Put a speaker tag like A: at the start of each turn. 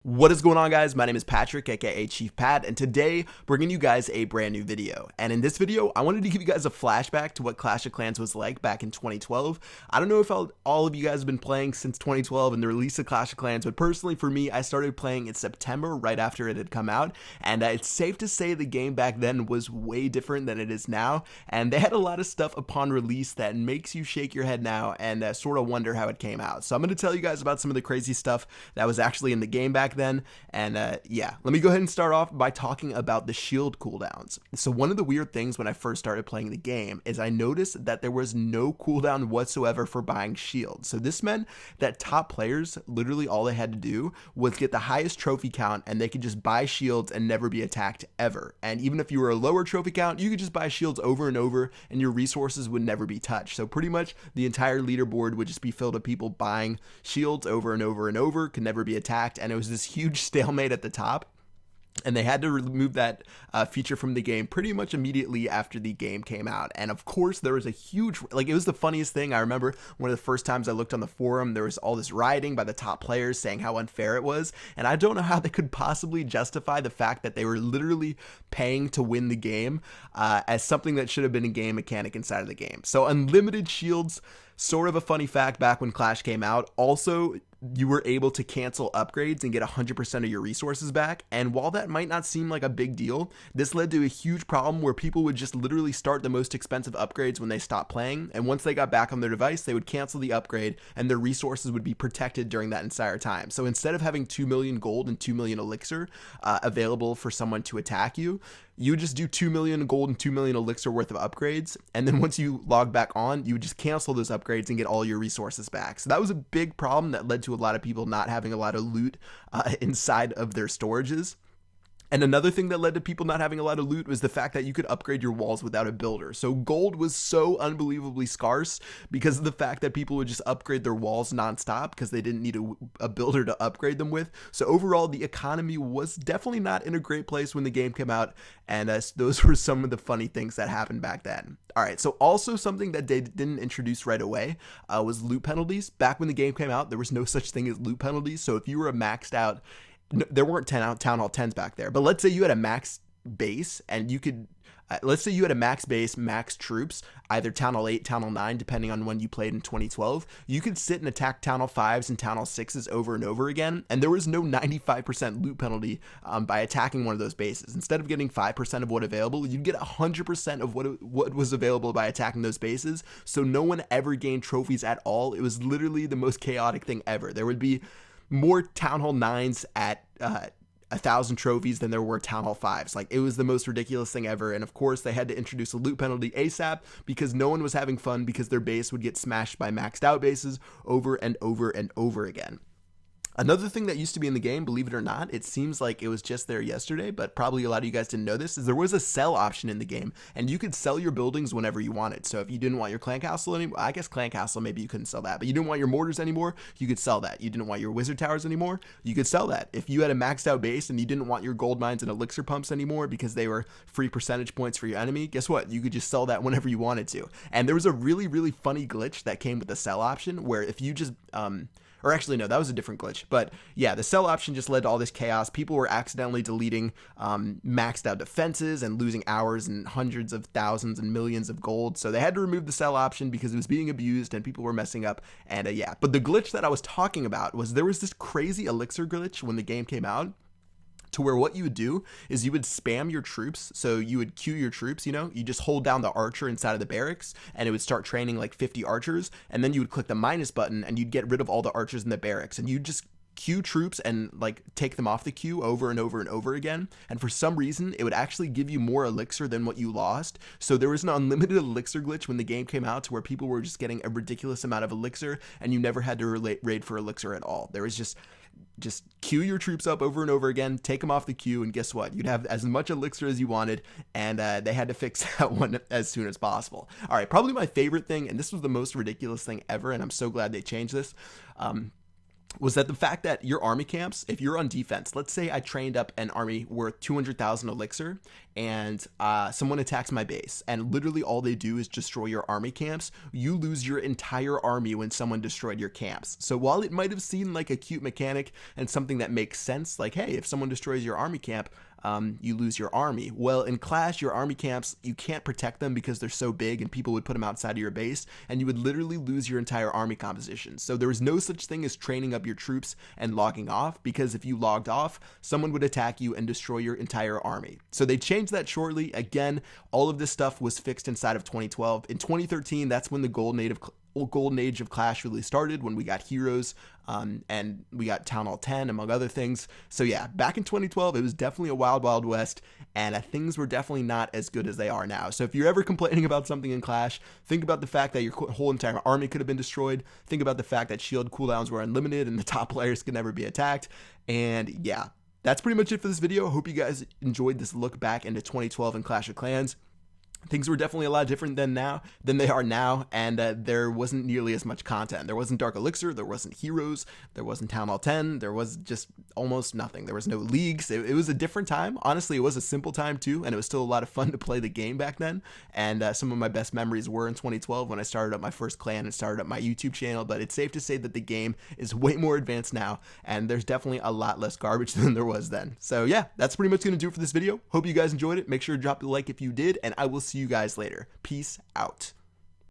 A: What is going on, guys? My name is Patrick, aka Chief Pat, and today bringing you guys a brand new video. And in this video, I wanted to give you guys a flashback to what Clash of Clans was like back in 2012. I don't know if all of you guys have been playing since 2012 and the release of Clash of Clans, but personally for me, I started playing in September right after it had come out, and it's safe to say the game back then was way different than it is now, and they had a lot of stuff upon release that makes you shake your head now and sort of wonder how it came out. So I'm going to tell you guys about some of the crazy stuff that was actually in the game back then. And yeah, let me go ahead and start off by talking about the shield cooldowns. So one of the weird things when I first started playing the game is I noticed that there was no cooldown whatsoever for buying shields. So this meant that top players, literally all they had to do was get the highest trophy count and they could just buy shields and never be attacked ever. And even if you were a lower trophy count, you could just buy shields over and over and your resources would never be touched. So pretty much the entire leaderboard would just be filled with people buying shields over and over and over, could never be attacked, and it was this huge stalemate at the top. And they had to remove that feature from the game pretty much immediately after the game came out. And of course, there was a huge, it was the funniest thing. I remember one of the first times I looked on the forum, there was all this rioting by the top players saying how unfair it was. And I don't know how they could possibly justify the fact that they were literally paying to win the game as something that should have been a game mechanic inside of the game. So unlimited shields, sort of a funny fact back when Clash came out. Also, you were able to cancel upgrades and get 100% of your resources back. And while that might not seem like a big deal, this led to a huge problem where people would just literally start the most expensive upgrades when they stopped playing. And once they got back on their device, they would cancel the upgrade and their resources would be protected during that entire time. So instead of having 2 million gold and 2 million elixir available for someone to attack you, you would just do 2 million gold and 2 million elixir worth of upgrades. And then once you log back on, you would just cancel those upgrades and get all your resources back. So that was a big problem that led to a lot of people not having a lot of loot inside of their storages. And another thing that led to people not having a lot of loot was the fact that you could upgrade your walls without a builder. So gold was so unbelievably scarce because of the fact that people would just upgrade their walls nonstop because they didn't need a builder to upgrade them with. So overall, the economy was definitely not in a great place when the game came out. And those were some of the funny things that happened back then. All right, so also something that they didn't introduce right away was loot penalties. Back when the game came out, there was no such thing as loot penalties. So if you were a maxed out, there weren't Town Hall 10s back there, but let's say you had a max base and you could, let's say you had a max base, max troops, either Town Hall 8, Town Hall 9, depending on when you played in 2012, you could sit and attack Town Hall 5s and Town Hall 6s over and over again, and there was no 95% loot penalty by attacking one of those bases. Instead of getting 5% of what available, you'd get 100% of what was available by attacking those bases, so no one ever gained trophies at all. It was literally the most chaotic thing ever. There would be more Town Hall 9s at 1,000 trophies than there were Town Hall 5s. It was the most ridiculous thing ever. And of course, they had to introduce a loot penalty ASAP because no one was having fun because their base would get smashed by maxed out bases over and over and over again. Another thing that used to be in the game, believe it or not, it seems like it was just there yesterday, but probably a lot of you guys didn't know this, is there was a sell option in the game, and you could sell your buildings whenever you wanted. So if you didn't want your clan castle anymore, I guess clan castle, maybe you couldn't sell that, but you didn't want your mortars anymore, you could sell that. You didn't want your wizard towers anymore, you could sell that. If you had a maxed out base and you didn't want your gold mines and elixir pumps anymore because they were free percentage points for your enemy, guess what? You could just sell that whenever you wanted to. And there was a really, really funny glitch that came with the sell option where if you just, or actually, no, that was a different glitch. But yeah, the sell option just led to all this chaos. People were accidentally deleting maxed out defenses and losing hours and hundreds of thousands and millions of gold. So they had to remove the sell option because it was being abused and people were messing up. And yeah, but the glitch that I was talking about was there was this crazy elixir glitch when the game came out, to where what you would do is you would spam your troops. So you would queue your troops, you just hold down the archer inside of the barracks and it would start training like 50 archers. And then you would click the minus button and you'd get rid of all the archers in the barracks and you'd just queue troops and take them off the queue over and over and over again. And for some reason, it would actually give you more elixir than what you lost. So there was an unlimited elixir glitch when the game came out to where people were just getting a ridiculous amount of elixir and you never had to raid for elixir at all. There was just queue your troops up over and over again, take them off the queue, and guess what? You'd have as much elixir as you wanted, and they had to fix that one as soon as possible. All right, probably my favorite thing, and this was the most ridiculous thing ever, and I'm so glad they changed this, was that the fact that your army camps, if you're on defense, let's say I trained up an army worth 200,000 elixir and someone attacks my base, and literally all they do is destroy your army camps, you lose your entire army when someone destroyed your camps. So while it might have seemed like a cute mechanic and something that makes sense, like, hey, if someone destroys your army camp, you lose your army. Well, in Clash, your army camps, you can't protect them because they're so big and people would put them outside of your base, and you would literally lose your entire army composition. So there was no such thing as training up your troops and logging off, because if you logged off, someone would attack you and destroy your entire army. So they changed that shortly. Again, all of this stuff was fixed inside of 2012. In 2013, that's when the golden age of Clash really started, when we got heroes and we got Town Hall 10, among other things. So yeah, back in 2012, it was definitely a wild, wild west, and things were definitely not as good as they are now. So if you're ever complaining about something in Clash, think about the fact that your whole entire army could have been destroyed. Think about the fact that shield cooldowns were unlimited and the top players could never be attacked. And yeah, that's pretty much it for this video. Hope you guys enjoyed this look back into 2012 in Clash of Clans. Things were definitely a lot different than they are now, and there wasn't nearly as much content. There wasn't Dark Elixir, there wasn't Heroes, there wasn't Town Hall 10, there was just almost nothing. There was no leagues. It was a different time. Honestly, it was a simple time too, and it was still a lot of fun to play the game back then. And some of my best memories were in 2012 when I started up my first clan and started up my YouTube channel. But it's safe to say that the game is way more advanced now, and there's definitely a lot less garbage than there was then. So yeah, that's pretty much going to do it for this video. Hope you guys enjoyed it. Make sure to drop a like if you did, and I will see you guys later. Peace out.